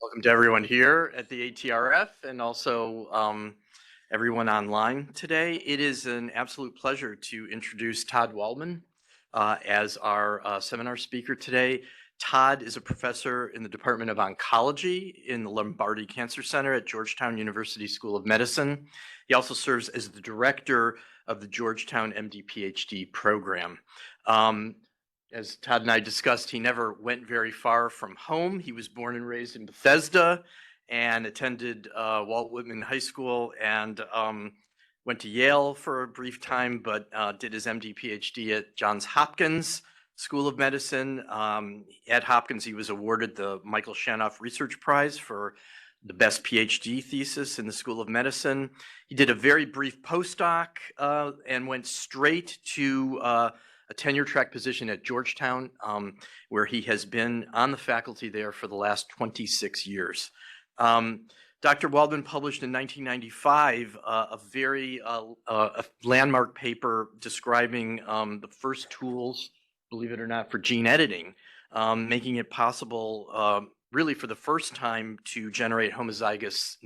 Welcome to everyone here at the ATRF and also everyone online today. It is an absolute pleasure to introduce Todd Waldman as our seminar speaker today. Todd is a professor in the Department of Oncology in the Lombardi Cancer Center at Georgetown University School of Medicine. He also serves as the director of the Georgetown MD Ph.D. program. As Todd and I discussed, he never went very far from home. He was born and raised in Bethesda and attended Walt Whitman High School and went to Yale for a brief time, but did his MD PhD at Johns Hopkins School of Medicine. At Hopkins, he was awarded the Michael Shanoff Research Prize for the best PhD thesis in the School of Medicine. He did a very brief postdoc and went straight to a tenure-track position at Georgetown, where he has been on the faculty there for the last 26 years. Dr. Waldman published in 1995 a very landmark paper describing the first tools, believe it or not, for gene editing, making it possible, really for the first time, to generate homozygous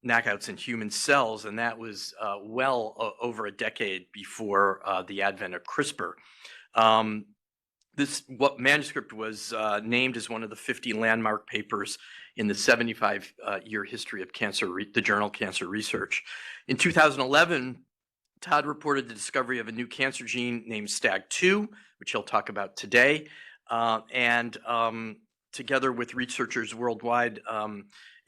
knockouts in human cells, and that was well over a decade before the advent of CRISPR. This manuscript was named as one of the 50 landmark papers in the 75-year history of the journal Cancer Research. In 2011, Todd reported the discovery of a new cancer gene named STAG2, which he'll talk about today, and together with researchers worldwide,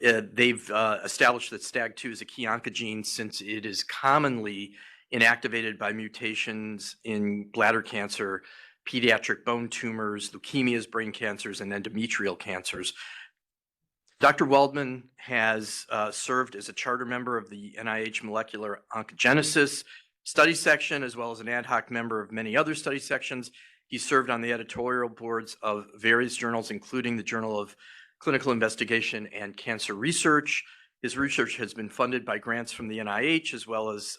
they've established that STAG2 is a key oncogene since it is commonly inactivated by mutations in bladder cancer, pediatric bone tumors, leukemias, brain cancers, and endometrial cancers. Dr. Waldman has served as a charter member of the NIH Molecular Oncogenesis study section, as well as an ad hoc member of many other study sections. He served on the editorial boards of various journals, including the Journal of Clinical Investigation and Cancer Research. His research has been funded by grants from the NIH, as well as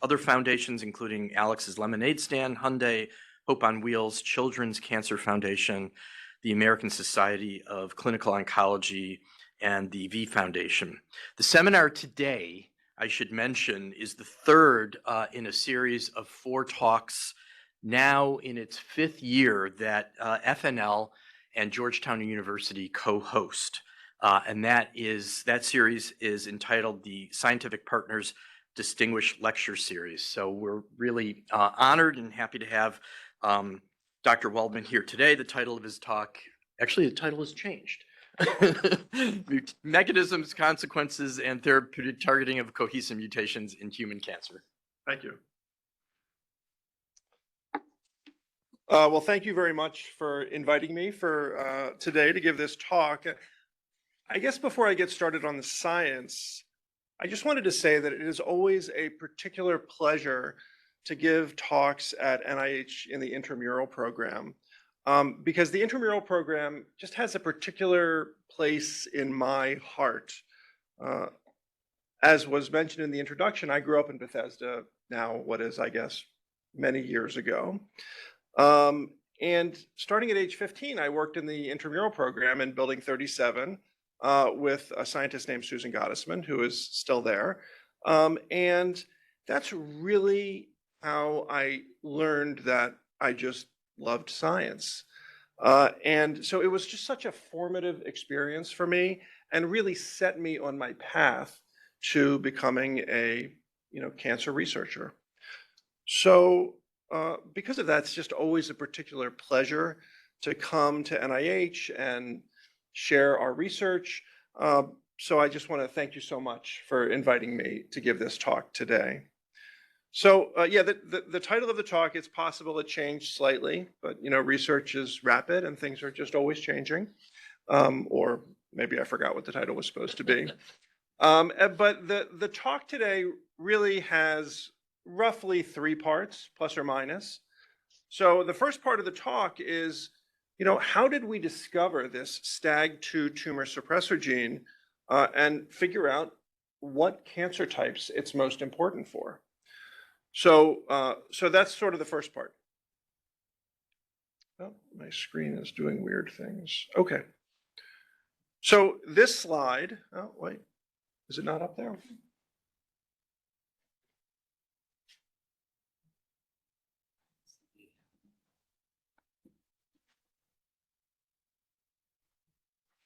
other foundations, including Alex's Lemonade Stand, Hyundai, Hope on Wheels, Children's Cancer Foundation, the American Society of Clinical Oncology, and the V Foundation. The seminar today, I should mention, is the third in a series of 4 talks, now in its 5th year, that FNL and Georgetown University co-host. And that series is entitled the Scientific Partners Distinguished Lecture Series. So we're really honored and happy to have Dr. Waldman here today. The title of his talk, actually the title has changed. Mechanisms, Consequences, and Therapeutic Targeting of Cohesive Mutations in Human Cancer. Thank you. Well, thank you very much for inviting me for today to give this talk. I guess before I get started on the science, I just wanted to say that it is always a particular pleasure to give talks at NIH in the intramural program, because the intramural program just has a particular place in my heart. As was mentioned in the introduction, I grew up in Bethesda, now what is, I guess, many years ago. And starting at age 15, I worked in the intramural program in Building 37 with a scientist named Susan Gottesman, who is still there. And that's really how I learned that I just loved science. And so it was just such a formative experience for me and really set me on my path to becoming a cancer researcher. So because of that, it's just always a particular pleasure to come to NIH and share our research. So I just want to thank you so much for inviting me to give this talk today. So yeah, the title of the talk, it's possible it changed slightly, but research is rapid and things are just always changing. Or maybe I forgot what the title was supposed to be. But the talk today really has roughly 3 parts, plus or minus. So the first part of the talk is, how did we discover this STAG2 tumor suppressor gene and figure out what cancer types it's most important for? So that's sort of the first part. Oh, my screen is doing weird things. Okay. So this slide, oh, wait, is it not up there?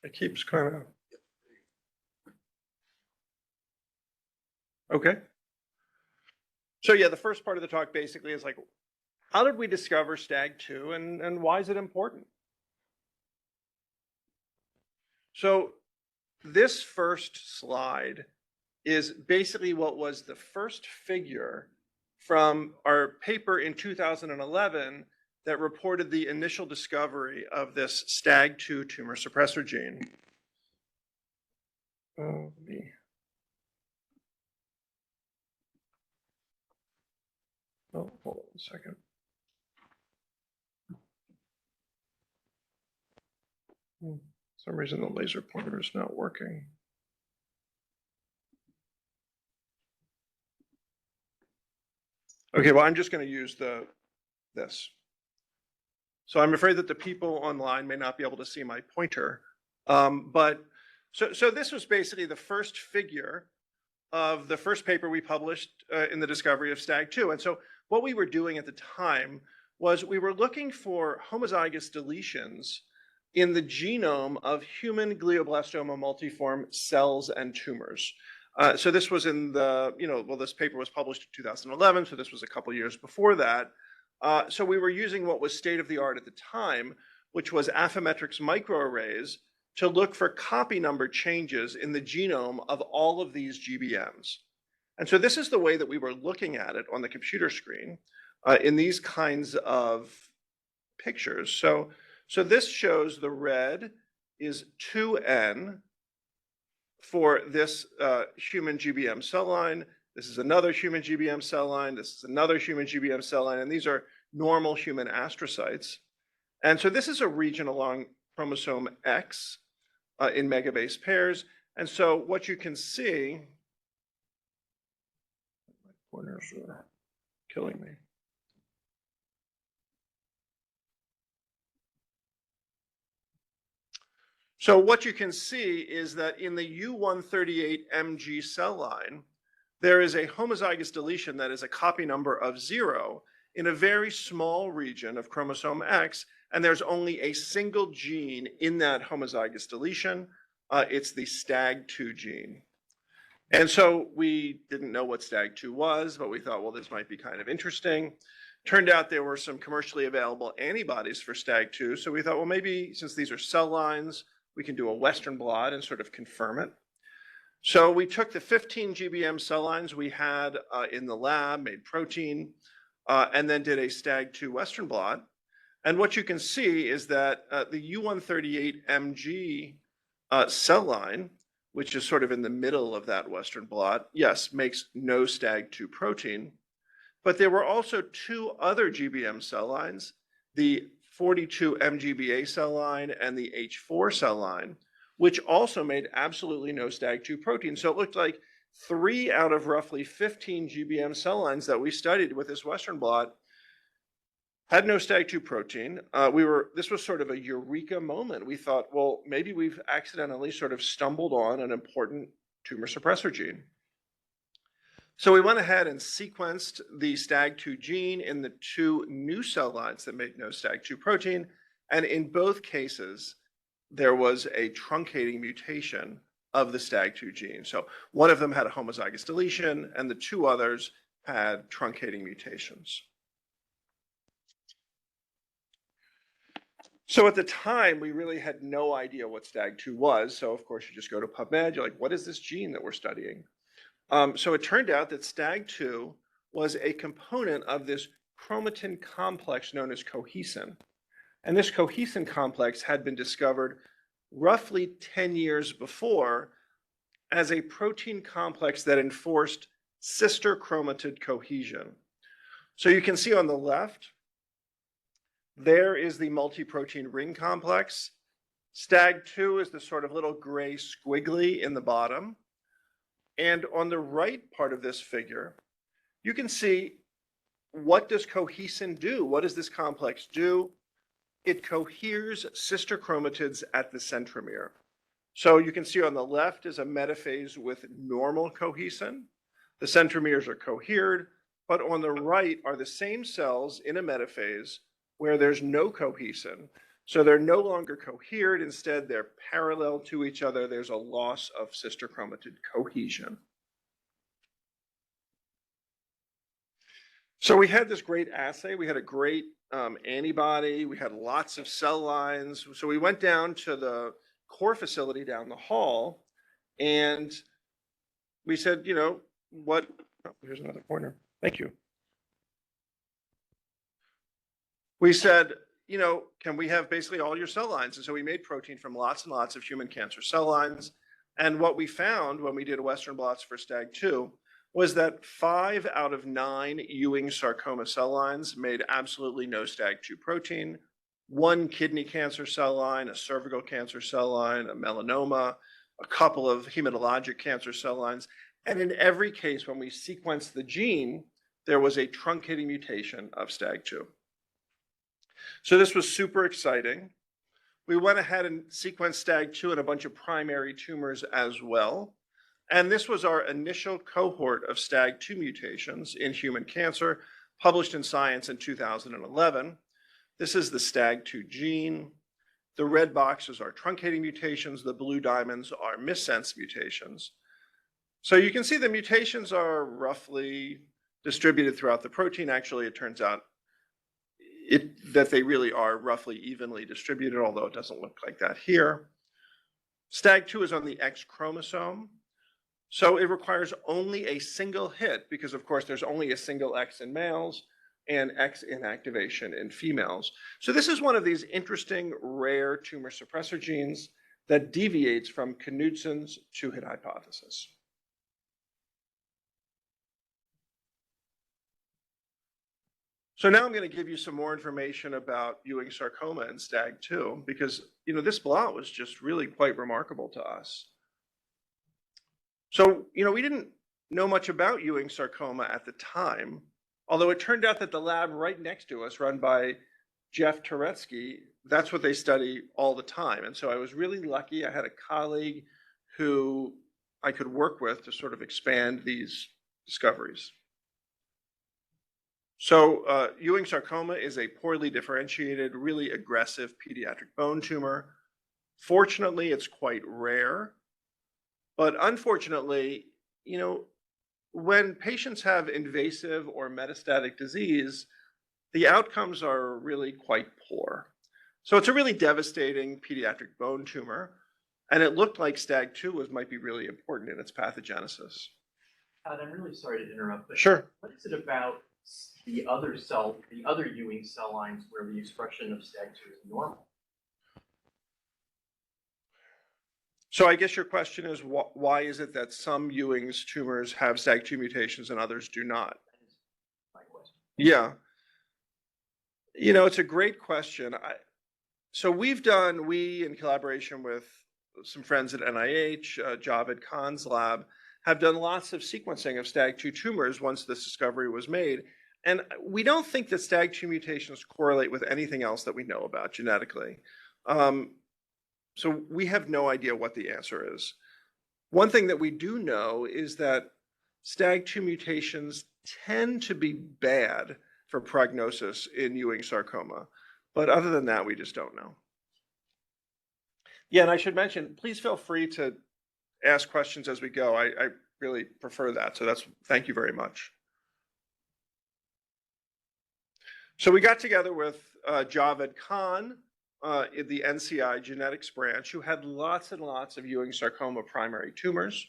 It keeps kind of. Okay. So yeah, the first part of the talk basically is like, how did we discover STAG2 and why is it important? So this first slide is basically what was the first figure from our paper in 2011 that reported the initial discovery of this STAG2 tumor suppressor gene. Oh, me. Oh, hold on a second. For some reason the laser pointer is not working. Okay, well, I'm just going to use this. So I'm afraid that the people online may not be able to see my pointer. But so this was basically the first figure of the first paper we published in the discovery of STAG2. And so what we were doing at the time was we were looking for homozygous deletions in the genome of human glioblastoma multiform cells and tumors. So this was in the, well, this paper was published in 2011, so this was a couple years before that. So we were using what was state of the art at the time, which was Affymetrix microarrays to look for copy number changes in the genome of all of these GBMs. And so this is the way that we were looking at it on the computer screen in these kinds of pictures. So this shows the red is 2N for this human GBM cell line. This is another human GBM cell line. This is another human GBM cell line. And these are normal human astrocytes. And so this is a region along chromosome X in megabase pairs. And so what you can see, my pointers are killing me. So what you can see is that in the U138MG cell line, there is a homozygous deletion that is a copy number of 0 in a very small region of chromosome X, and there's only a single gene in that homozygous deletion. It's the STAG2 gene. And so we didn't know what STAG2 was, but we thought, well, this might be kind of interesting. Turned out there were some commercially available antibodies for STAG2, so we thought, well, maybe since these are cell lines, we can do a Western blot and sort of confirm it. So we took the 15 GBM cell lines we had in the lab, made protein, and then did a STAG2 Western blot. And what you can see is that the U138MG cell line, which is sort of in the middle of that Western blot, yes, makes no STAG2 protein. But there were also two other GBM cell lines, the 42 MGBA cell line and the H4 cell line, which also made absolutely no STAG2 protein. So it looked like 3 out of roughly 15 GBM cell lines that we studied with this Western blot had no STAG2 protein. This was sort of a eureka moment. We thought, well, maybe we've accidentally sort of stumbled on an important tumor suppressor gene. So we went ahead and sequenced the STAG2 gene in the 2 new cell lines that make no STAG2 protein. And in both cases, there was a truncating mutation of the STAG2 gene. So one of them had a homozygous deletion and the 2 others had truncating mutations. So at the time, we really had no idea what STAG2 was. So of course, you just go to PubMed, you're like, what is this gene that we're studying? So it turned out that STAG2 was a component of this chromatin complex known as cohesin. And this cohesin complex had been discovered roughly 10 years before as a protein complex that enforced sister chromatid cohesion. So you can see on the left, there is the multi-protein ring complex. STAG2 is the sort of little gray squiggly in the bottom. And on the right part of this figure, you can see, what does cohesin do? What does this complex do? It coheres sister chromatids at the centromere. So you can see on the left is a metaphase with normal cohesin. The centromeres are cohered, but on the right are the same cells in a metaphase where there's no cohesin. So they're no longer cohered. Instead, they're parallel to each other. There's a loss of sister chromatid cohesion. So we had this great assay. We had a great antibody. We had lots of cell lines. So we went down to the core facility down the hall, and we said, you know, what? Oh, here's another pointer. Thank you. We said, you know, can we have basically all your cell lines? And so we made protein from lots and lots of human cancer cell lines. And what we found when we did Western blots for STAG2 was that 5 out of 9 Ewing sarcoma cell lines made absolutely no STAG2 protein. 1 kidney cancer cell line, a cervical cancer cell line, a melanoma, a couple of hematologic cancer cell lines. And in every case, when we sequenced the gene, there was a truncating mutation of STAG2. So this was super exciting. We went ahead and sequenced STAG2 in a bunch of primary tumors as well. And this was our initial cohort of STAG2 mutations in human cancer, published in Science in 2011. This is the STAG2 gene. The red boxes are truncating mutations. The blue diamonds are missense mutations. So you can see the mutations are roughly distributed throughout the protein. Actually, it turns out that they really are roughly evenly distributed, although it doesn't look like that here. STAG2 is on the X chromosome. So it requires only a single hit because, of course, there's only a single X in males and X inactivation in females. So this is one of these interesting rare tumor suppressor genes that deviates from Knudson's two-hit hypothesis. So now I'm going to give you some more information about Ewing sarcoma and STAG2 because, you know, this blot was just really quite remarkable to us. So, you know, we didn't know much about Ewing sarcoma at the time, although it turned out that the lab right next to us, run by Jeff Turetsky, that's what they study all the time. And so I was really lucky. I had a colleague who I could work with to sort of expand these discoveries. So Ewing sarcoma is a poorly differentiated, really aggressive pediatric bone tumor. Fortunately, it's quite rare. But unfortunately, you know, when patients have invasive or metastatic disease, the outcomes are really quite poor. So it's a really devastating pediatric bone tumor. And it looked like STAG2 might be really important in its pathogenesis. Todd, I'm really sorry to interrupt, but Sure. what is it about the other Ewing cell lines where the expression of STAG2 is normal? So I guess your question is, why is it that some Ewing's tumors have STAG2 mutations and others do not? That is my question. Yeah. You know, it's a great question. So we, in collaboration with some friends at NIH, Javed Khan's lab, have done lots of sequencing of STAG2 tumors once this discovery was made. And we don't think that STAG2 mutations correlate with anything else that we know about genetically. So we have no idea what the answer is. One thing that we do know is that STAG2 mutations tend to be bad for prognosis in Ewing sarcoma. But other than that, we just don't know. Yeah, and I should mention, please feel free to ask questions as we go. I really prefer that. So thank you very much. So we got together with Javed Khan in the NCI genetics branch, who had lots and lots of Ewing sarcoma primary tumors.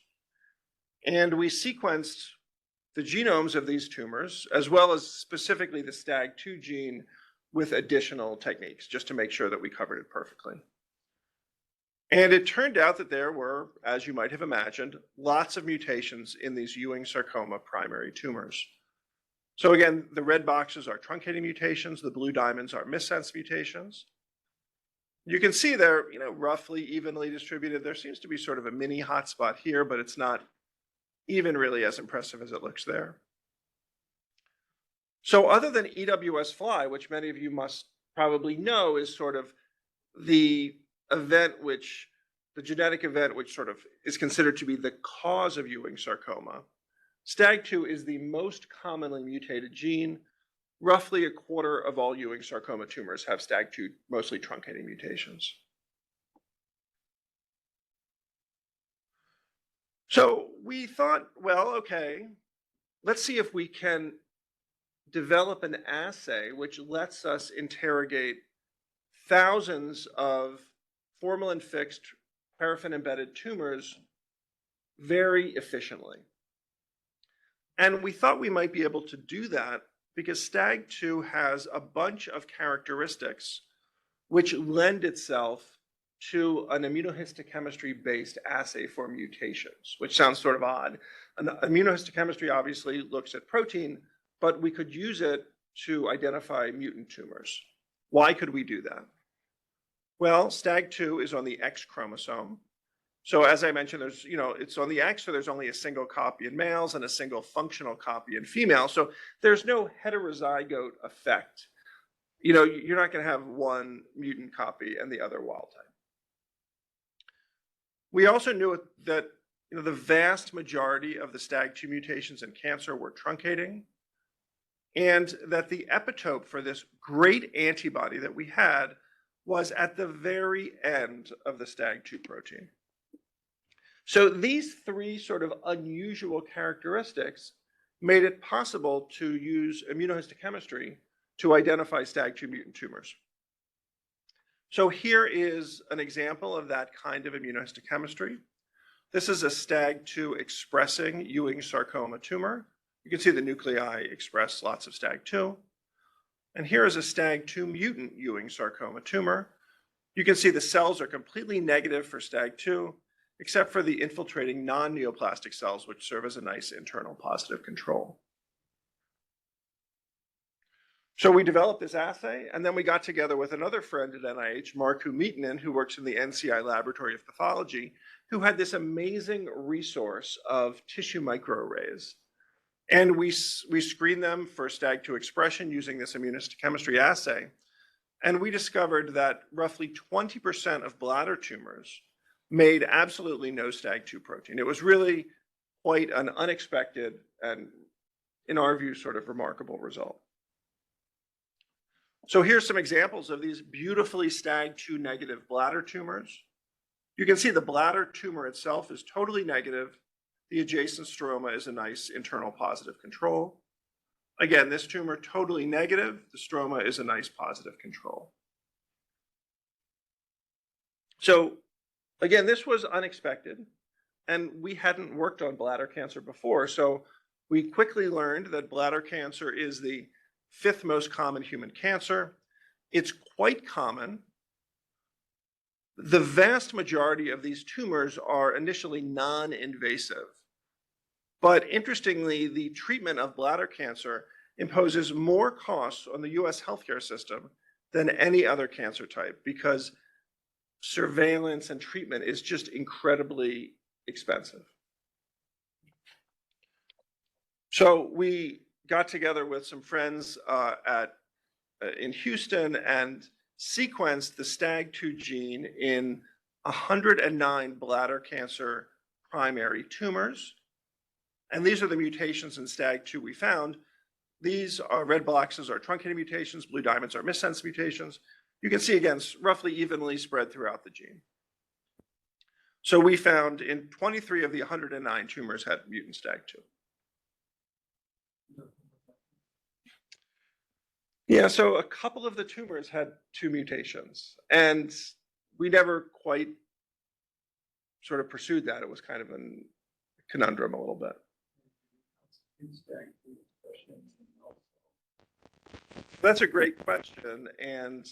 And we sequenced the genomes of these tumors, as well as specifically the STAG2 gene, with additional techniques, just to make sure that we covered it perfectly. And it turned out that there were, as you might have imagined, lots of mutations in these Ewing sarcoma primary tumors. So again, the red boxes are truncating mutations, the blue diamonds are missense mutations. You can see they're, you know, roughly evenly distributed. There seems to be sort of a mini hotspot here, but it's not even really as impressive as it looks there. So other than EWS fly, which many of you must probably know is sort of the event which the genetic event which sort of is considered to be the cause of Ewing sarcoma, STAG2 is the most commonly mutated gene. Roughly a quarter of all Ewing sarcoma tumors have STAG2, mostly truncating mutations. So we thought, well, okay, let's see if we can develop an assay which lets us interrogate thousands of formalin-fixed, paraffin-embedded tumors very efficiently. And we thought we might be able to do that because STAG2 has a bunch of characteristics which lend itself to an immunohistochemistry-based assay for mutations, which sounds sort of odd. Immunohistochemistry obviously looks at protein, but we could use it to identify mutant tumors. Why could we do that? Well, STAG2 is on the X chromosome. So as I mentioned, there's, it's on the X, so there's only a single copy in males and a single functional copy in females. So there's no heterozygote effect. You're not going to have one mutant copy and the other wild type. We also knew that the vast majority of the STAG2 mutations in cancer were truncating, and that the epitope for this great antibody that we had was at the very end of the STAG2 protein. So these three sort of unusual characteristics made it possible to use immunohistochemistry to identify STAG2 mutant tumors. So here is an example of that kind of immunohistochemistry. This is a STAG2 expressing Ewing sarcoma tumor. You can see the nuclei express lots of STAG2. And here is a STAG2 mutant Ewing sarcoma tumor. You can see the cells are completely negative for STAG2, except for the infiltrating non-neoplastic cells, which serve as a nice internal positive control. So we developed this assay, and then we got together with another friend at NIH, Markku Miettinen, who works in the NCI Laboratory of Pathology, who had this amazing resource of tissue microarrays. And we screened them for STAG2 expression using this immunohistochemistry assay. And we discovered that roughly 20% of bladder tumors made absolutely no STAG2 protein. It was really quite an unexpected and, in our view, sort of remarkable result. So here's some examples of these beautifully STAG2 negative bladder tumors. You can see the bladder tumor itself is totally negative. The adjacent stroma is a nice internal positive control. Again, this tumor totally negative. The stroma is a nice positive control. So again, this was unexpected, and we hadn't worked on bladder cancer before. So we quickly learned that bladder cancer is the 5th most common human cancer. It's quite common. The vast majority of these tumors are initially non-invasive. But interestingly, the treatment of bladder cancer imposes more costs on the US healthcare system than any other cancer type because surveillance and treatment is just incredibly expensive. So we got together with some friends in Houston and sequenced the STAG2 gene in 109 bladder cancer primary tumors. And these are the mutations in STAG2 we found. These are red boxes are truncating mutations, blue diamonds are missense mutations. You can see again, roughly evenly spread throughout the gene. So we found in 23 of the 109 tumors had mutant STAG2. Yeah, so a couple of the tumors had 2 mutations, and we never quite sort of pursued that. It was kind of a conundrum a little bit. That's a great question, and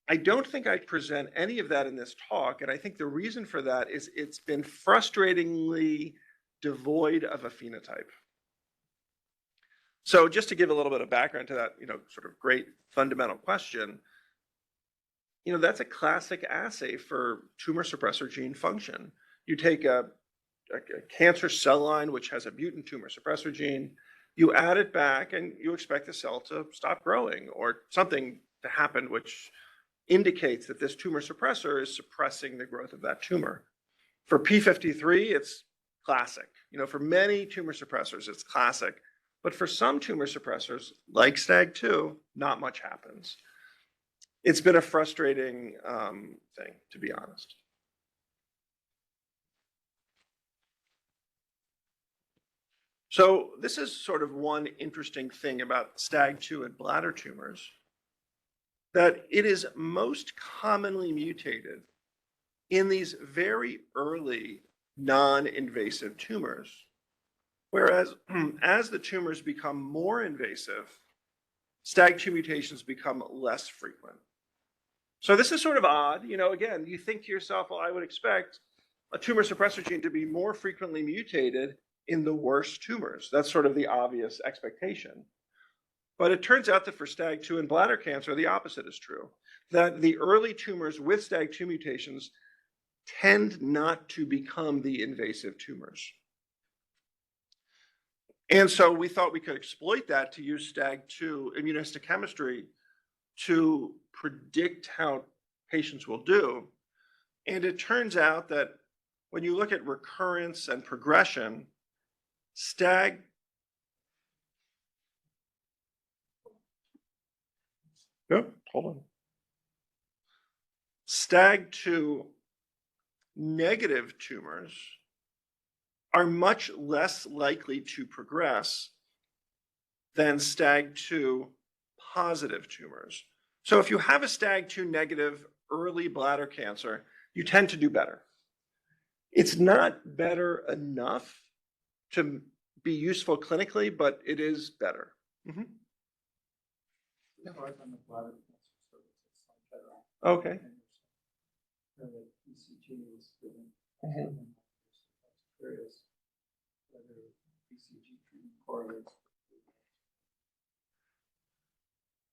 I don't think I present any of that in this talk, and I think the reason for that is it's been frustratingly devoid of a phenotype. So just to give a little bit of background to that, sort of great fundamental question, that's a classic assay for tumor suppressor gene function. You take a cancer cell line which has a mutant tumor suppressor gene, you add it back and you expect the cell to stop growing or something to happen which indicates that this tumor suppressor is suppressing the growth of that tumor. For P53, it's classic. For many tumor suppressors, it's classic. But for some tumor suppressors, like STAG2, not much happens. It's been a frustrating thing, to be honest. So this is sort of one interesting thing about STAG2 and bladder tumors, that it is most commonly mutated in these very early non-invasive tumors, whereas as the tumors become more invasive, STAG2 mutations become less frequent. So this is sort of odd. Again, you think to yourself, well, I would expect a tumor suppressor gene to be more frequently mutated in the worst tumors. That's sort of the obvious expectation. But it turns out that for STAG2 and bladder cancer, the opposite is true, that the early tumors with STAG2 mutations tend not to become the invasive tumors. And so we thought we could exploit that to use STAG2 immunohistochemistry to predict how patients will do. And it turns out that when you look at recurrence and progression, STAG2 negative tumors are much less likely to progress than STAG2 positive tumors. So if you have a STAG2 negative early bladder cancer, you tend to do better. It's not better enough to be useful clinically, but it is better. Mm-hmm. Okay.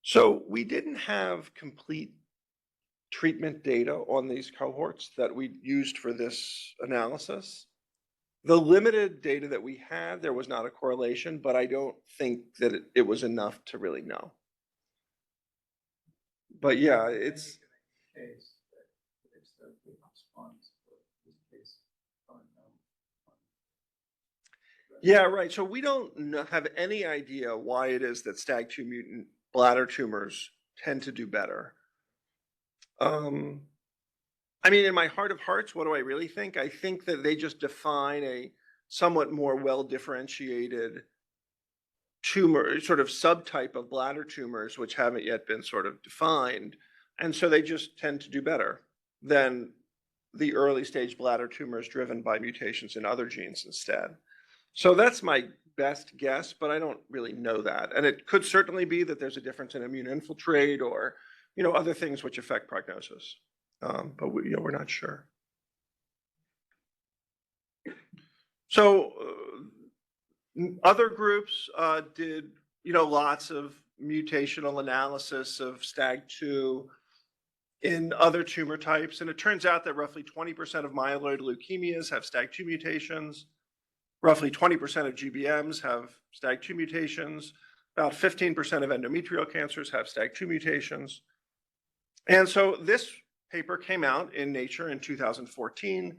So we didn't have complete treatment data on these cohorts that we used for this analysis. The limited data that we had, there was not a correlation, but I don't think that it was enough to really know. But yeah, it's... Yeah, right. So we don't have any idea why it is that STAG2 mutant bladder tumors tend to do better. I mean, in my heart of hearts, what do I really think? I think that they just define a somewhat more well-differentiated tumor, sort of subtype of bladder tumors, which haven't yet been sort of defined. And so they just tend to do better than the early stage bladder tumors driven by mutations in other genes instead. So that's my best guess, but I don't really know that. And it could certainly be that there's a difference in immune infiltrate or, other things which affect prognosis. But we're not sure. So other groups did, lots of mutational analysis of STAG2 in other tumor types. And it turns out that roughly 20% of myeloid leukemias have STAG2 mutations. Roughly 20% of GBMs have STAG2 mutations. About 15% of endometrial cancers have STAG2 mutations. And so this paper came out in Nature in 2014.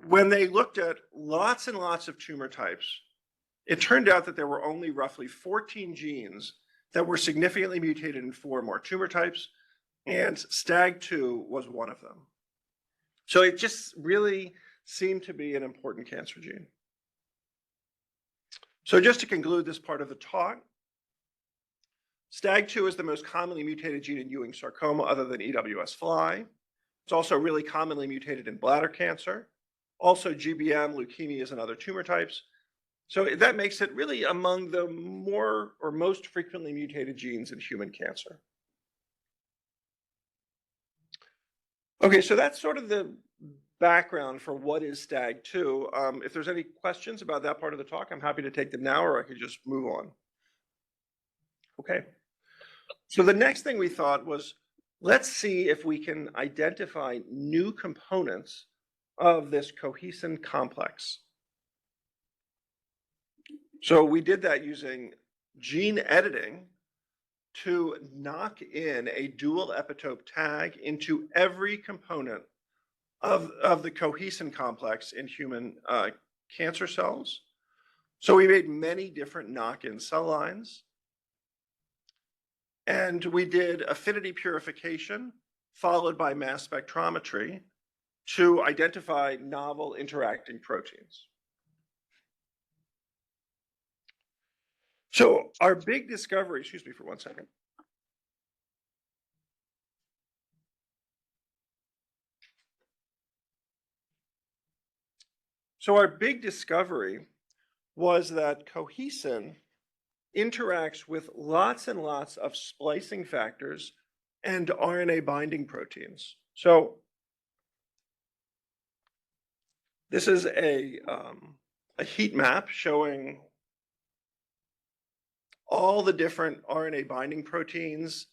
When they looked at lots and lots of tumor types, it turned out that there were only roughly 14 genes that were significantly mutated in 4 or more tumor types, and STAG2 was one of them. So it just really seemed to be an important cancer gene. So just to conclude this part of the talk, STAG2 is the most commonly mutated gene in Ewing sarcoma other than EWS-Fly. It's also really commonly mutated in bladder cancer, also GBM, leukemias, and other tumor types. So that makes it really among the more or most frequently mutated genes in human cancer. Okay, so that's sort of the background for what is STAG2. If there's any questions about that part of the talk, I'm happy to take them now, or I could just move on. Okay. So the next thing we thought was, let's see if we can identify new components of this cohesin complex. So we did that using gene editing to knock in a dual epitope tag into every component of the cohesin complex in human cancer cells. So we made many different knock-in cell lines. And we did affinity purification followed by mass spectrometry to identify novel interacting proteins. So our big discovery, excuse me for 1 second. So our big discovery was that cohesin interacts with lots and lots of splicing factors and RNA binding proteins. So this is a heat map showing all the different RNA binding proteins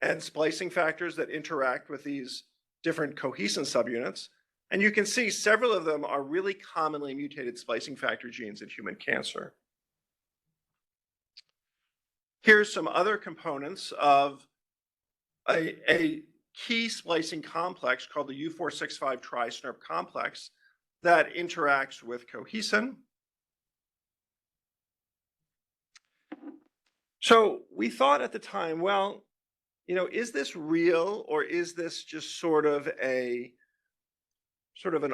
and splicing factors that interact with these different cohesin subunits. And you can see several of them are really commonly mutated splicing factor genes in human cancer. Here's some other components of a key splicing complex called the U465 tri-SNRP complex that interacts with cohesin. So we thought at the time, well, you know, is this real or is this just sort of an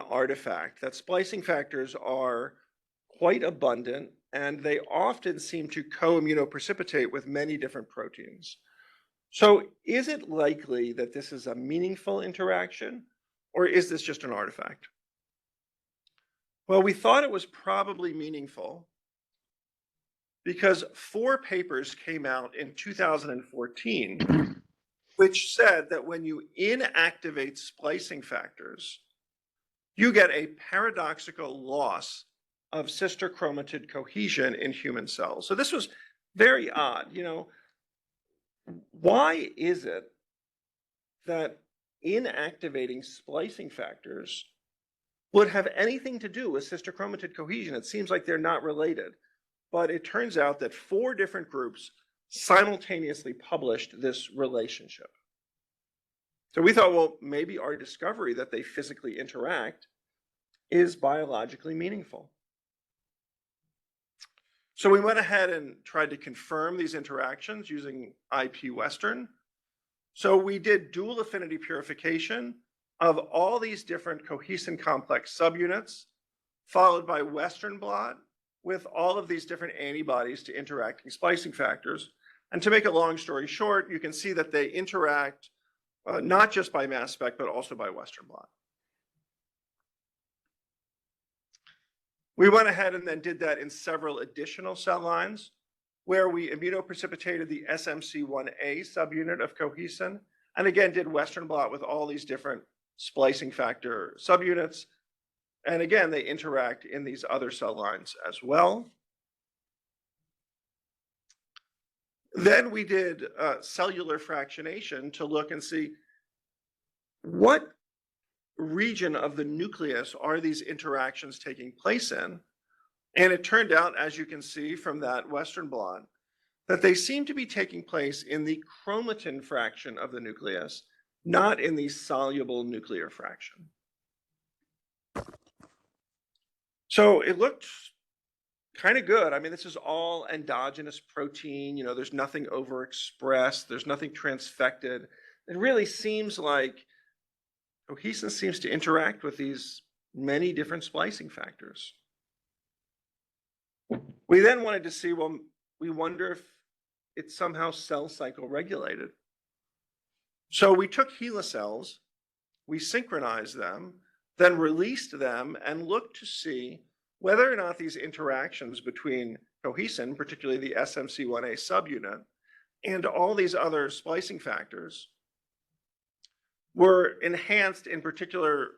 artifact? That splicing factors are quite abundant and they often seem to co-immunoprecipitate with many different proteins. So is it likely that this is a meaningful interaction or is this just an artifact? Well, we thought it was probably meaningful because 4 papers came out in 2014 which said that when you inactivate splicing factors, you get a paradoxical loss of sister chromatid cohesion in human cells. So this was very odd. You know, why is it that inactivating splicing factors would have anything to do with sister chromatid cohesion? It seems like they're not related. But it turns out that 4 different groups simultaneously published this relationship. So we thought, well, maybe our discovery that they physically interact is biologically meaningful. So we went ahead and tried to confirm these interactions using IP Western. So we did dual affinity purification of all these different cohesin complex subunits, followed by Western blot with all of these different antibodies to interacting splicing factors. And to make a long story short, you can see that they interact not just by mass spec, but also by Western blot. We went ahead and then did that in several additional cell lines where we immunoprecipitated the SMC1A subunit of cohesin, and again did Western blot with all these different splicing factor subunits. And again, they interact in these other cell lines as well. Then we did cellular fractionation to look and see what region of the nucleus are these interactions taking place in. And it turned out, as you can see from that Western blot, that they seem to be taking place in the chromatin fraction of the nucleus, not in the soluble nuclear fraction. So it looked kind of good. I mean, this is all endogenous protein. You know, there's nothing overexpressed. There's nothing transfected. It really seems like cohesin seems to interact with these many different splicing factors. We then wanted to see, well, we wonder if it's somehow cell cycle regulated. So we took HeLa cells, we synchronized them, then released them and looked to see whether or not these interactions between cohesin, particularly the SMC1A subunit, and all these other splicing factors were enhanced in particular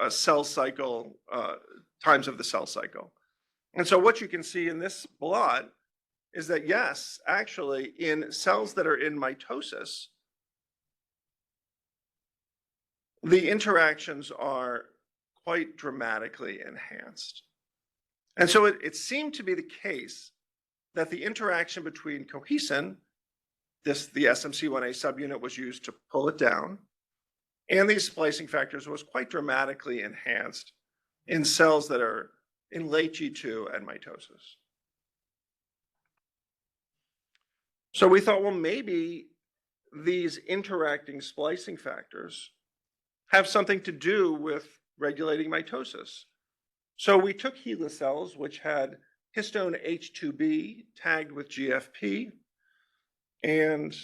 cell cycle, times of the cell cycle. And so what you can see in this blot is that, yes, actually in cells that are in mitosis, the interactions are quite dramatically enhanced. And so it seemed to be the case that the interaction between cohesin the SMC1A subunit was used to pull it down. And these splicing factors was quite dramatically enhanced in cells that are in late G2 and mitosis. So we thought, well, maybe these interacting splicing factors have something to do with regulating mitosis. So we took HeLa cells, which had histone H2B tagged with GFP, and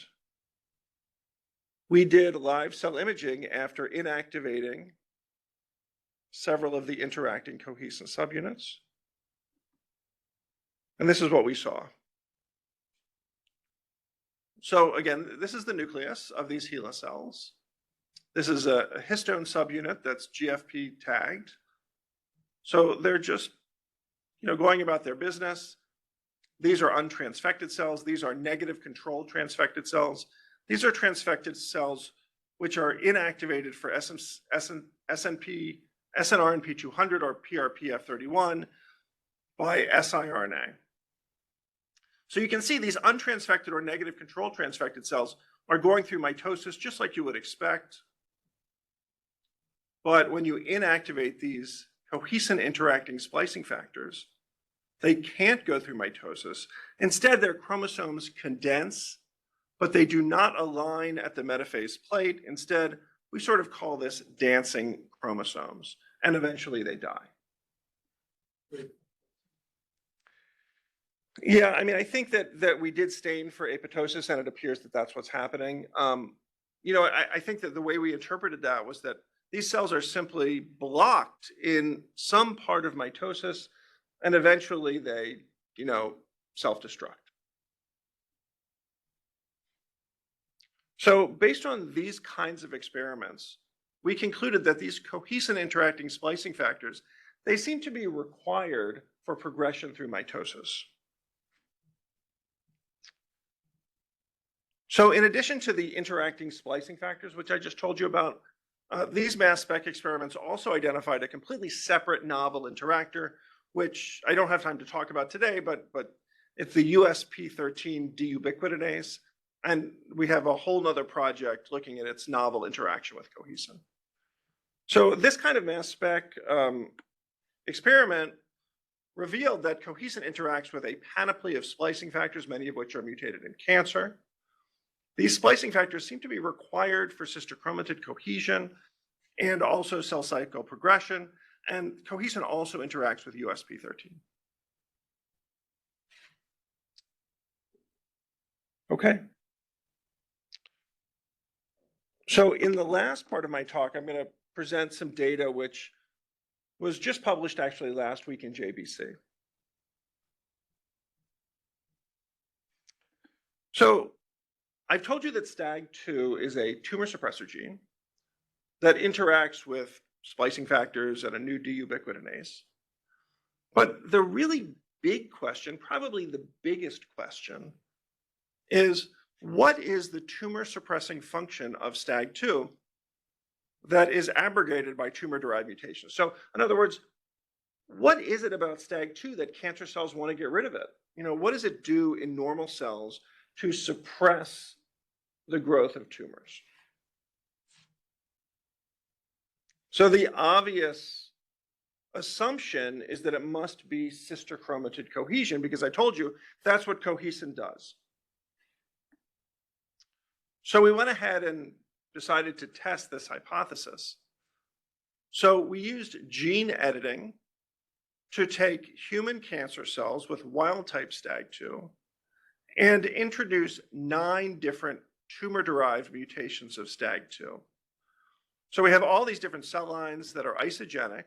we did live cell imaging after inactivating several of the interacting cohesin subunits. And this is what we saw. So again, this is the nucleus of these HeLa cells. This is a histone subunit that's GFP tagged. So they're just, going about their business. These are untransfected cells. These are negative controlled transfected cells. These are transfected cells which are inactivated for SNRNP200 or PRPF31 by siRNA. So you can see these untransfected or negative control transfected cells are going through mitosis just like you would expect. But when you inactivate these cohesin interacting splicing factors, they can't go through mitosis. Instead, their chromosomes condense, but they do not align at the metaphase plate. Instead, we sort of call this dancing chromosomes, and eventually they die. Yeah, I think that we did stain for apoptosis, and it appears that that's what's happening. I think that the way we interpreted that was that these cells are simply blocked in some part of mitosis, and eventually they, self-destruct. So based on these kinds of experiments, we concluded that these cohesin interacting splicing factors, they seem to be required for progression through mitosis. So in addition to the interacting splicing factors, which I just told you about, these mass spec experiments also identified a completely separate novel interactor, which I don't have time to talk about today, but it's the USP13 deubiquitinase. And we have a whole nother project looking at its novel interaction with cohesin. So this kind of mass spec experiment revealed that cohesin interacts with a panoply of splicing factors, many of which are mutated in cancer. These splicing factors seem to be required for sister chromatid cohesion and also cell cycle progression, and cohesin also interacts with USP13. Okay. So in the last part of my talk, I'm going to present some data which was just published actually last week in JBC. So I've told you that STAG2 is a tumor suppressor gene that interacts with splicing factors and a new deubiquitinase. But the really big question, probably the biggest question, is what is the tumor suppressing function of STAG2 that is abrogated by tumor-derived mutations? So in other words, what is it about STAG2 that cancer cells want to get rid of it? What does it do in normal cells to suppress the growth of tumors? So the obvious assumption is that it must be sister chromatid cohesion, because I told you that's what cohesin does. So we went ahead and decided to test this hypothesis. So we used gene editing to take human cancer cells with wild-type STAG2 and introduce 9 different tumor-derived mutations of STAG2. So we have all these different cell lines that are isogenic,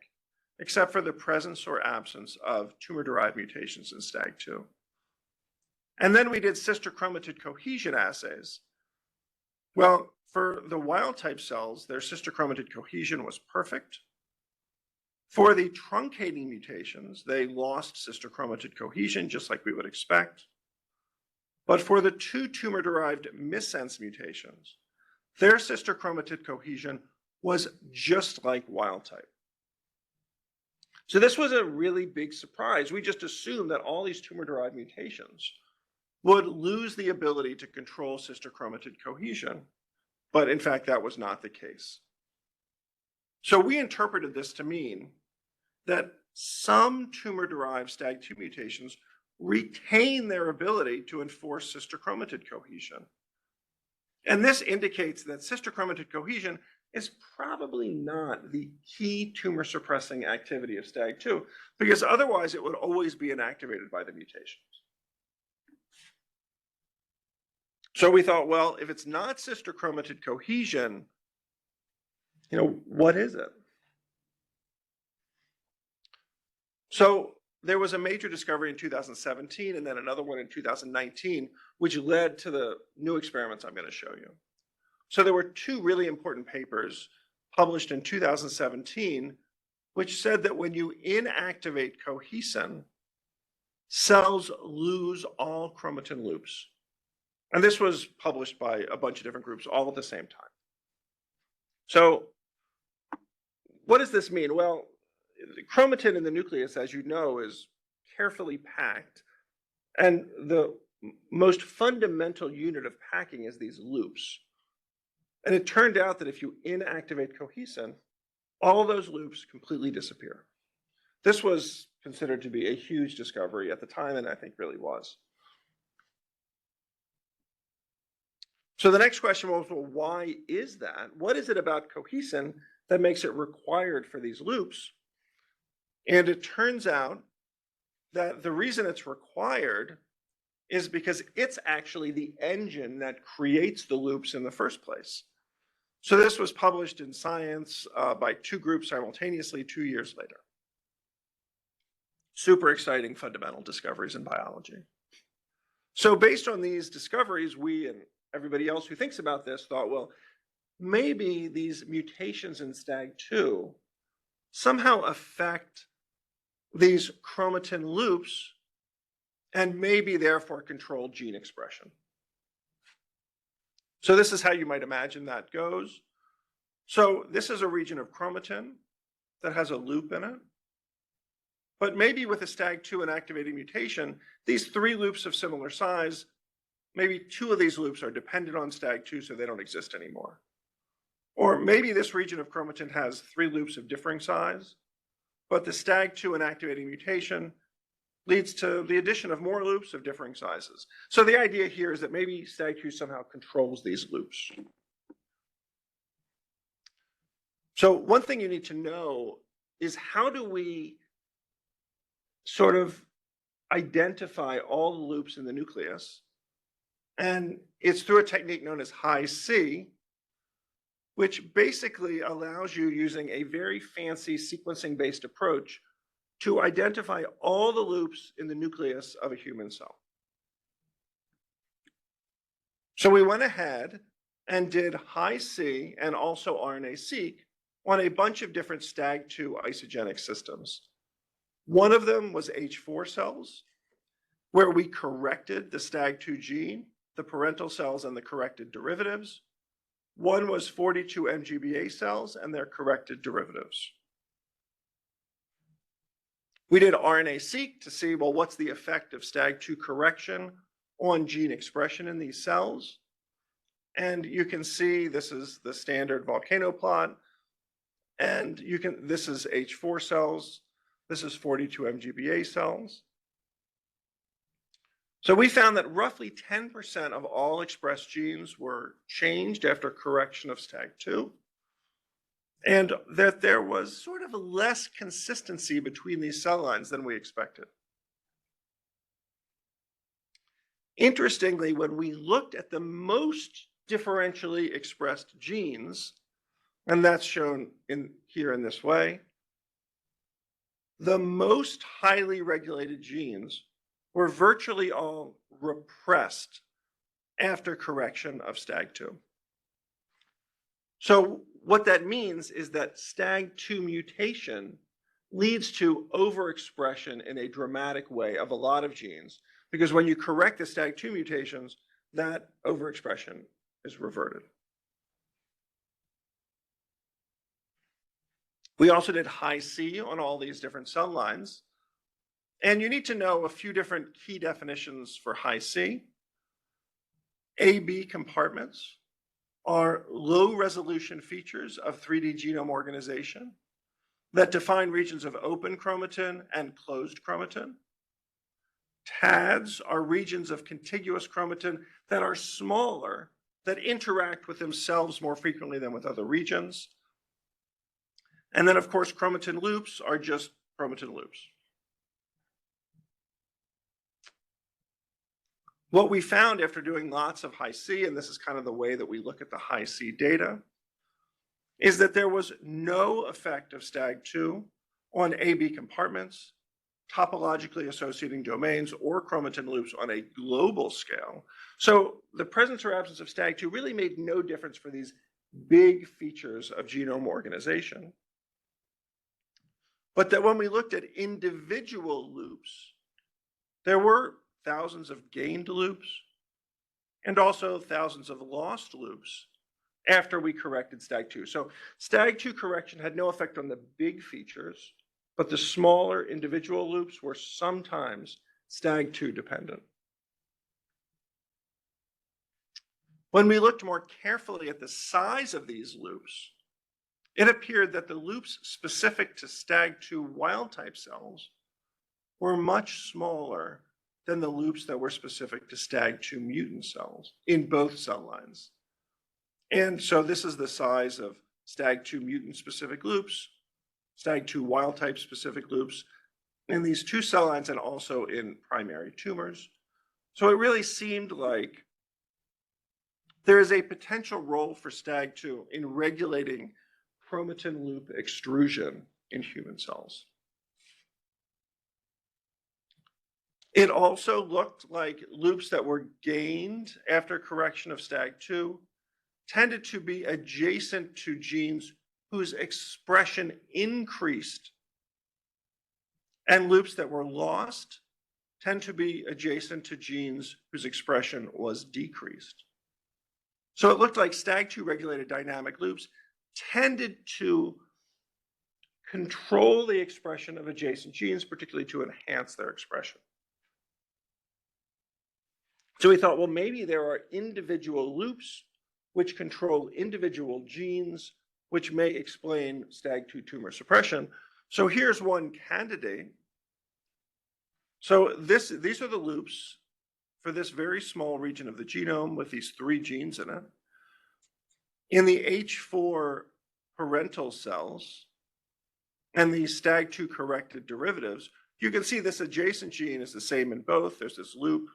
except for the presence or absence of tumor-derived mutations in STAG2. And then we did sister chromatid cohesion assays. Well, for the wild-type cells, their sister chromatid cohesion was perfect. For the truncating mutations, they lost sister chromatid cohesion, just like we would expect. But for the 2 tumor-derived missense mutations, their sister chromatid cohesion was just like wild type. So this was a really big surprise. We just assumed that all these tumor-derived mutations would lose the ability to control sister chromatid cohesion. But in fact, that was not the case. So we interpreted this to mean that some tumor-derived STAG2 mutations retain their ability to enforce sister chromatid cohesion. And this indicates that sister chromatid cohesion is probably not the key tumor suppressing activity of STAG2, because otherwise it would always be inactivated by the mutations. So we thought, well, if it's not sister chromatid cohesion, what is it? So there was a major discovery in 2017 and then another one in 2019, which led to the new experiments I'm going to show you. So there were two really important papers published in 2017, which said that when you inactivate cohesin, cells lose all chromatin loops. And this was published by a bunch of different groups all at the same time. So what does this mean? Well, the chromatin in the nucleus, as you know, is carefully packed. And the most fundamental unit of packing is these loops. And it turned out that if you inactivate cohesin, all those loops completely disappear. This was considered to be a huge discovery at the time, and I think really was. So the next question was, well, why is that? What is it about cohesin that makes it required for these loops? And it turns out that the reason it's required is because it's actually the engine that creates the loops in the first place. So this was published in Science by two groups simultaneously 2 years later. Super exciting fundamental discoveries in biology. So based on these discoveries, we and everybody else who thinks about this thought, well, maybe these mutations in STAG2 somehow affect these chromatin loops and maybe therefore control gene expression. So this is how you might imagine that goes. So this is a region of chromatin that has a loop in it. But maybe with a STAG2 inactivating mutation, these three loops of similar size, maybe two of these loops are dependent on STAG2, so they don't exist anymore. Or maybe this region of chromatin has three loops of differing size, but the STAG2 inactivating mutation leads to the addition of more loops of differing sizes. So the idea here is that maybe STAG2 somehow controls these loops. So one thing you need to know is, how do we sort of identify all the loops in the nucleus? And it's through a technique known as Hi-C, which basically allows you, using a very fancy sequencing-based approach, to identify all the loops in the nucleus of a human cell. So we went ahead and did Hi-C and also RNA-seq on a bunch of different STAG2 isogenic systems. One of them was H4 cells, where we corrected the STAG2 gene, the parental cells and the corrected derivatives. One was 42 MGBA cells and their corrected derivatives. We did RNA-seq to see, well, what's the effect of STAG2 correction on gene expression in these cells? And you can see this is the standard volcano plot. And this is H4 cells. This is 42 MGBA cells. So we found that roughly 10% of all expressed genes were changed after correction of STAG2, and that there was sort of a less consistency between these cell lines than we expected. Interestingly, when we looked at the most differentially expressed genes, and that's shown here in this way, the most highly regulated genes were virtually all repressed after correction of STAG2. So what that means is that STAG2 mutation leads to overexpression in a dramatic way of a lot of genes, because when you correct the STAG2 mutations, that overexpression is reverted. We also did Hi-C on all these different cell lines. And you need to know a few different key definitions for Hi-C. AB compartments are low-resolution features of 3D genome organization that define regions of open chromatin and closed chromatin. TADs are regions of contiguous chromatin that are smaller, that interact with themselves more frequently than with other regions. And then, of course, chromatin loops are just chromatin loops. What we found after doing lots of high C, and this is kind of the way that we look at the high C data, is that there was no effect of STAG2 on AB compartments, topologically associating domains, or chromatin loops on a global scale. So the presence or absence of STAG2 really made no difference for these big features of genome organization. But that when we looked at individual loops, there were thousands of gained loops and also thousands of lost loops after we corrected STAG2. So STAG2 correction had no effect on the big features, but the smaller individual loops were sometimes STAG2 dependent. When we looked more carefully at the size of these loops, it appeared that the loops specific to STAG2 wild-type cells were much smaller than the loops that were specific to STAG2 mutant cells in both cell lines. And so this is the size of STAG2 mutant specific loops, STAG2 wild-type specific loops in these two cell lines and also in primary tumors. So it really seemed like there is a potential role for STAG2 in regulating chromatin loop extrusion in human cells. It also looked like loops that were gained after correction of STAG2 tended to be adjacent to genes whose expression increased, and loops that were lost tend to be adjacent to genes whose expression was decreased. So it looked like STAG2 regulated dynamic loops tended to control the expression of adjacent genes, particularly to enhance their expression. So we thought, well, maybe there are individual loops which control individual genes, which may explain STAG2 tumor suppression. So here's one candidate. So these are the loops for this very small region of the genome with these 3 genes in it. In the H4 parental cells and the STAG2 corrected derivatives, you can see this adjacent gene is the same in both. There's this loop,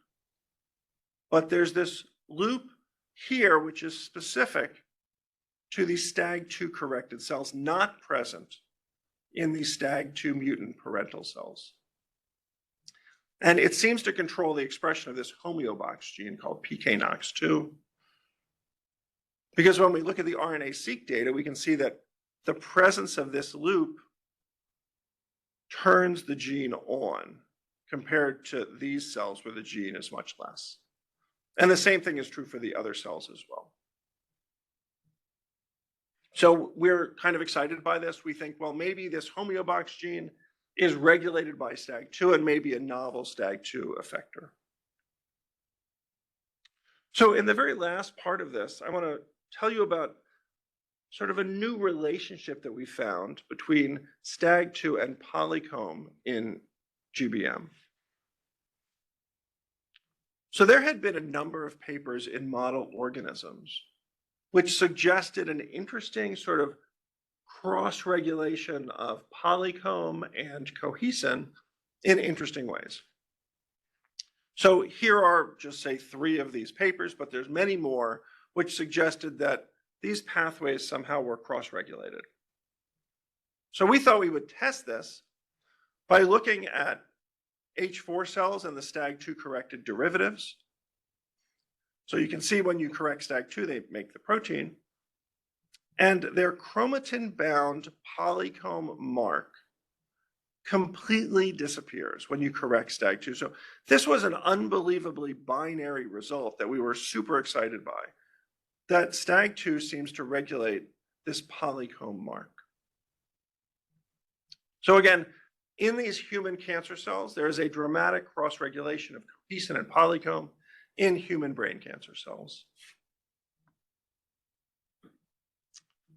but there's this loop here which is specific to the STAG2 corrected cells, not present in the STAG2 mutant parental cells. And it seems to control the expression of this homeobox gene called PKNOX2. Because when we look at the RNA-seq data, we can see that the presence of this loop turns the gene on compared to these cells where the gene is much less. And the same thing is true for the other cells as well. So we're kind of excited by this. We think, well, maybe this homeobox gene is regulated by STAG2 and maybe a novel STAG2 effector. So in the very last part of this, I want to tell you about sort of a new relationship that we found between STAG2 and polycomb in GBM. So there had been a number of papers in model organisms which suggested an interesting sort of cross-regulation of polycomb and cohesin in interesting ways. So here are just say 3 of these papers, but there's many more which suggested that these pathways somehow were cross-regulated. So we thought we would test this by looking at H4 cells and the STAG2 corrected derivatives. So you can see when you correct STAG2, they make the protein. And their chromatin-bound polycomb mark completely disappears when you correct STAG2. So this was an unbelievably binary result that we were super excited by, that STAG2 seems to regulate this polycomb mark. So again, in these human cancer cells, there is a dramatic cross-regulation of cohesin and polycomb. in human brain cancer cells.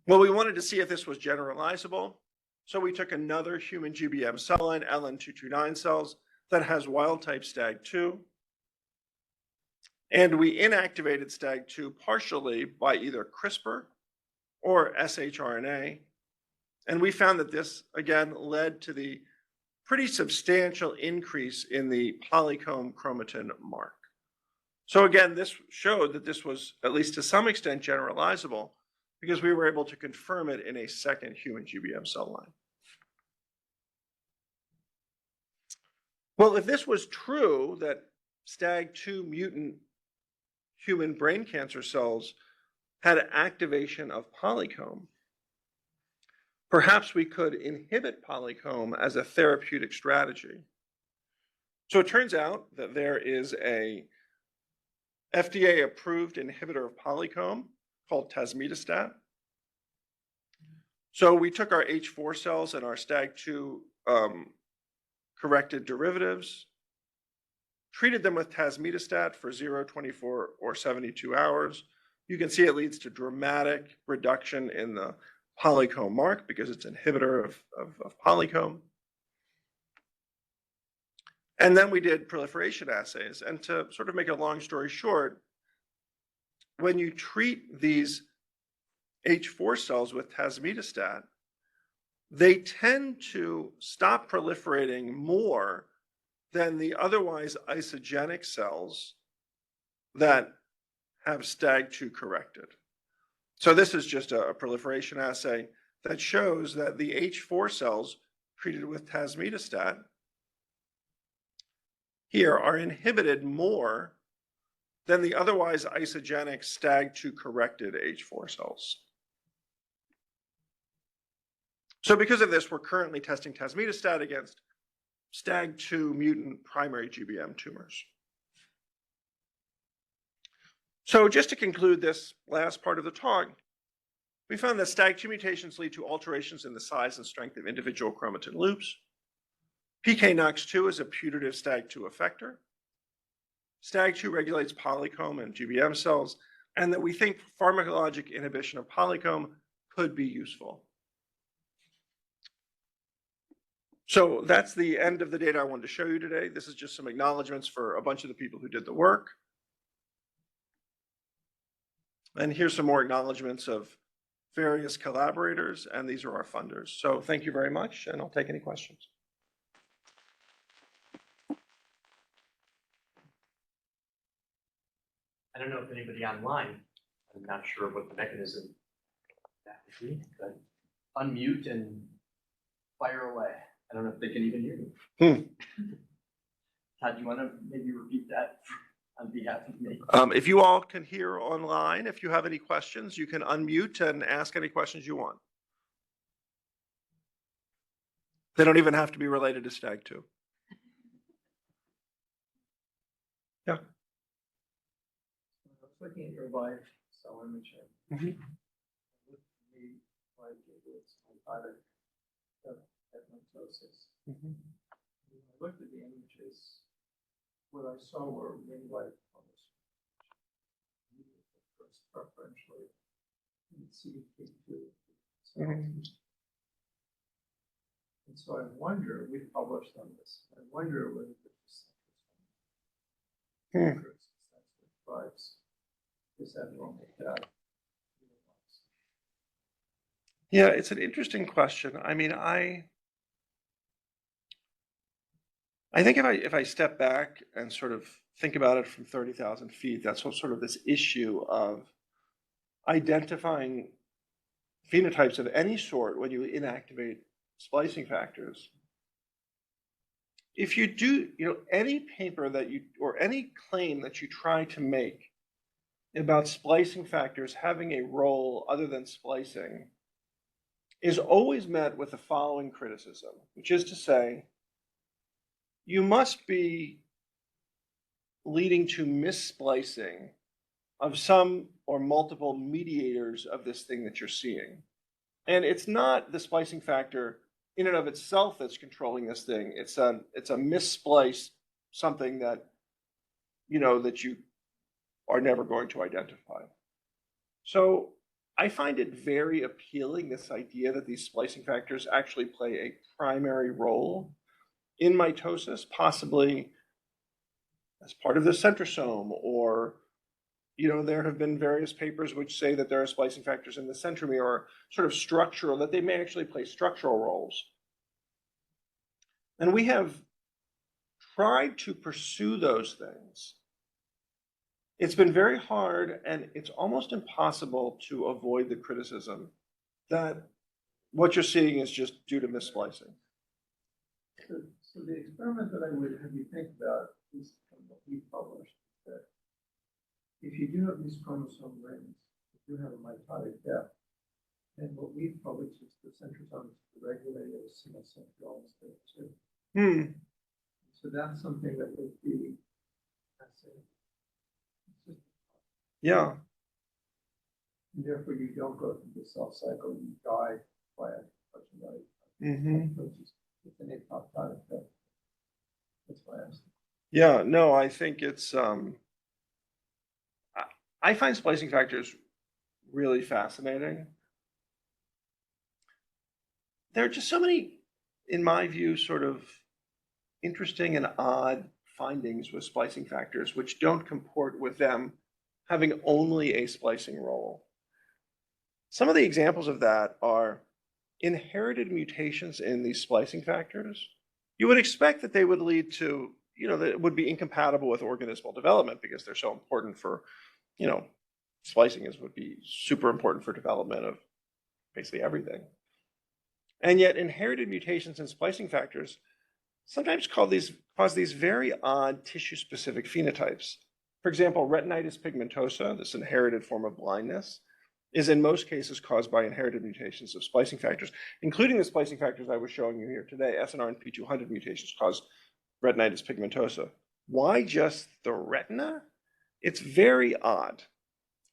Well, we wanted to see if this was generalizable. So we took another human GBM cell line, LN229 cells, that has wild type STAG2. And we inactivated STAG2 partially by either CRISPR or shRNA. And we found that this, again, led to the pretty substantial increase in the polycomb chromatin mark. So again, this showed that this was, at least to some extent, generalizable because we were able to confirm it in a second human GBM cell line. Well, if this was true, that STAG2 mutant human brain cancer cells had activation of polycomb, perhaps we could inhibit polycomb as a therapeutic strategy. So it turns out that there is a FDA-approved inhibitor of polycomb called tazemetostat. So we took our H4 cells and our STAG2 corrected derivatives, treated them with tazemetostat for 0, 24, or 72 hours. You can see it leads to dramatic reduction in the polycomb mark because it's an inhibitor of polycomb. And then we did proliferation assays. And to sort of make a long story short, when you treat these H4 cells with tazemetostat, they tend to stop proliferating more than the otherwise isogenic cells that have STAG2 corrected. So this is just a proliferation assay that shows that the H4 cells treated with tazemetostat here are inhibited more than the otherwise isogenic STAG2 corrected H4 cells. So because of this, we're currently testing tazemetostat against STAG2 mutant primary GBM tumors. So just to conclude this last part of the talk, we found that STAG2 mutations lead to alterations in the size and strength of individual chromatin loops. PKNOX2 is a putative STAG2 effector. STAG2 regulates polycomb and GBM cells, and that we think pharmacologic inhibition of polycomb could be useful. So that's the end of the data I wanted to show you today. This is just some acknowledgments for a bunch of the people who did the work. And here's some more acknowledgments of various collaborators, and these are our funders. So thank you very much, and I'll take any questions. I don't know if anybody online, I'm not sure what the mechanism that would be, but unmute and fire away. I don't know if they can even hear you. Todd, do you want to maybe repeat that on behalf of me? If you all can hear online, if you have any questions, you can unmute and ask any questions you want. They don't even have to be related to STAG2. Yeah. I was looking at your live cell imaging. Mhm. With me, like it was mitotic hypnosis. When I looked at the images, what I saw were ring light colors. First, preferentially, in CDK2. And so I wonder, we published on this, I wonder whether this drives this abnormal death. Yeah, it's an interesting question. I mean, I think if I step back and sort of think about it from 30,000 feet, that's sort of this issue of identifying phenotypes of any sort when you inactivate splicing factors. If you do, any paper that you, or any claim that you try to make about splicing factors having a role other than splicing is always met with the following criticism, which is to say, you must be leading to missplicing of some or multiple mediators of this thing that you're seeing. And it's not the splicing factor in and of itself that's controlling this thing. It's a missplice, something that, that you are never going to identify. So I find it very appealing, this idea that these splicing factors actually play a primary role in mitosis, possibly as part of the centrosome, or there have been various papers which say that there are splicing factors in the centromere, or sort of structural, that they may actually play structural roles. And we have tried to pursue those things. It's been very hard, and it's almost impossible to avoid the criticism that what you're seeing is just due to missplicing. So the experiment that I would have you think about is from what we published, that if you do have these chromosome rings, you do have a mitotic depth, and what we published is the centrosomes regulated as single centrioles there too. So that's something that would be, Yeah. and therefore you don't go through the cell cycle, you die by a it's an apoptotic depth. That's why I asked. Yeah, no, I think it's, I find splicing factors really fascinating. There are just so many, in my view, sort of interesting and odd findings with splicing factors which don't comport with them having only a splicing role. Some of the examples of that are inherited mutations in these splicing factors. You would expect that they would lead to, that it would be incompatible with organismal development because they're so important for, splicing would be super important for development of basically everything. And yet inherited mutations in splicing factors sometimes cause these very odd tissue-specific phenotypes. For example, retinitis pigmentosa, this inherited form of blindness, is in most cases caused by inherited mutations of splicing factors, including the splicing factors I was showing you here today. SNR and P200 mutations cause retinitis pigmentosa. Why just the retina? It's very odd.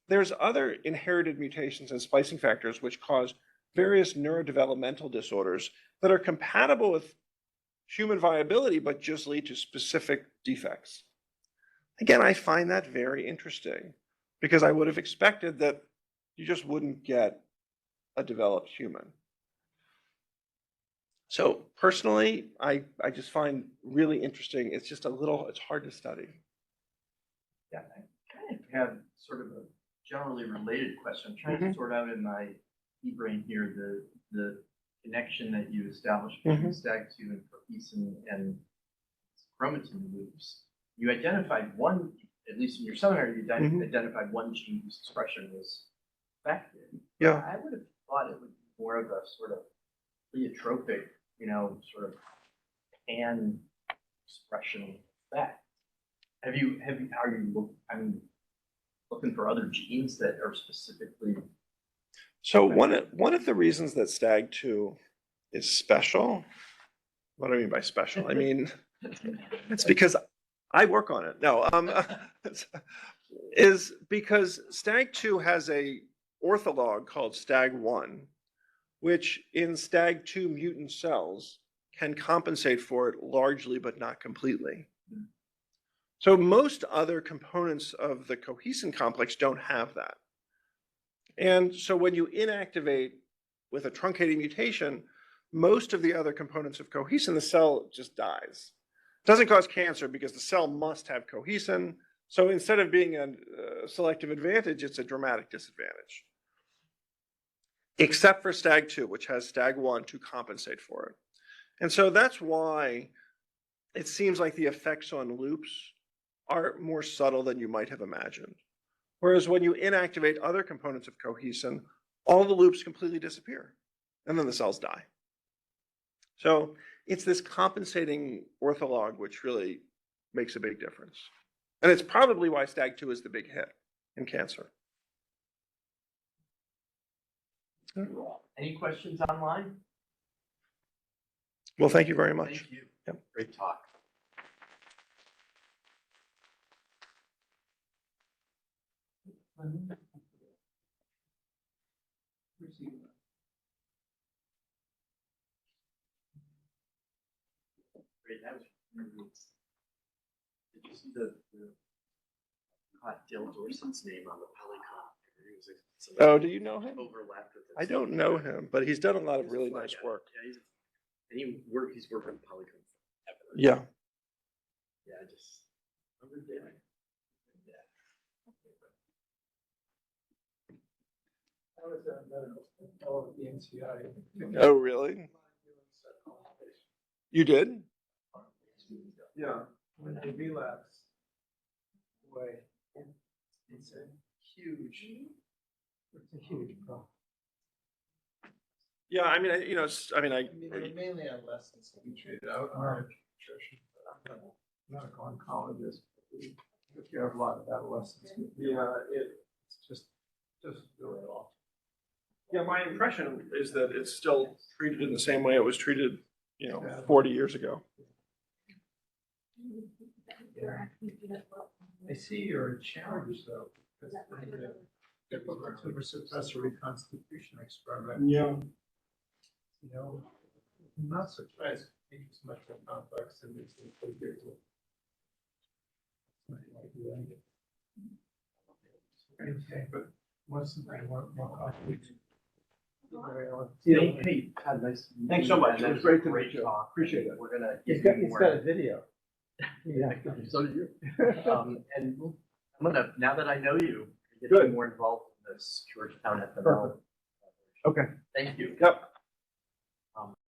There's other inherited mutations in splicing factors which cause various neurodevelopmental disorders that are compatible with human viability, but just lead to specific defects. Again, I find that very interesting because I would have expected that you just wouldn't get a developed human. So personally, I just find really interesting. It's just it's hard to study. Yeah, I kind of have sort of a generally related question. I'm trying to sort out in my e-brain here the connection that you established between STAG2 and cohesin and chromatin loops. You identified one, at least in your seminary, you identified one gene whose expression was affected. Yeah. I would have thought it would be more of a sort of pleiotropic, sort of pan expression effect. Are you looking for other genes that are specifically? So one of the reasons that STAG2 is special, what do I mean by special? I mean, it's because I work on it. No, is because STAG2 has a ortholog called STAG1, which in STAG2 mutant cells can compensate for it largely, but not completely. So most other components of the cohesin complex don't have that. And so when you inactivate with a truncating mutation, most of the other components of cohesin, the cell just dies. It doesn't cause cancer because the cell must have cohesin. So instead of being a selective advantage, it's a dramatic disadvantage. Except for STAG2, which has STAG1 to compensate for it. And so that's why it seems like the effects on loops are more subtle than you might have imagined. Whereas when you inactivate other components of cohesin, all the loops completely disappear, and then the cells die. So it's this compensating ortholog which really makes a big difference. And it's probably why STAG2 is the big hit in cancer. Any questions online? Well, thank you very much. Thank you. Yep. Great talk. Great. That was really. Did you see the Dale Dorson's name on the Polycom. He was Oh, do you know him? overlapped with I don't know him, but he's done a lot of really nice work. Yeah, he's worked on Polycom forever. Yeah. Yeah, I just remember Dan. Yeah. I was a medical fellow at the NCI. Oh, really? You did? Yeah, when they relapse away, it's a huge problem. Yeah, I mean, I mean, they're mainly adolescents that we treated. I'm a pediatrician, but I'm not a medical oncologist. We took care of a lot of adolescents. Yeah, it's just really awful. yeah, my impression is that it's still treated in the same way it was treated, 40 years ago. Yeah. I see you're challenged though, because the typical tumor suppressor reconstitution experiment. Yeah. I'm not surprised it's much more complex than it's okay, but once something more complex. Hey, Todd, nice. Thanks so much. It was great to meet you. talk. Appreciate it. We're gonna. It's got a video. Yeah, so do you. And I'm gonna, now that I know you, get Good. more involved in this Georgetown FML. Okay. Thank you. Yep.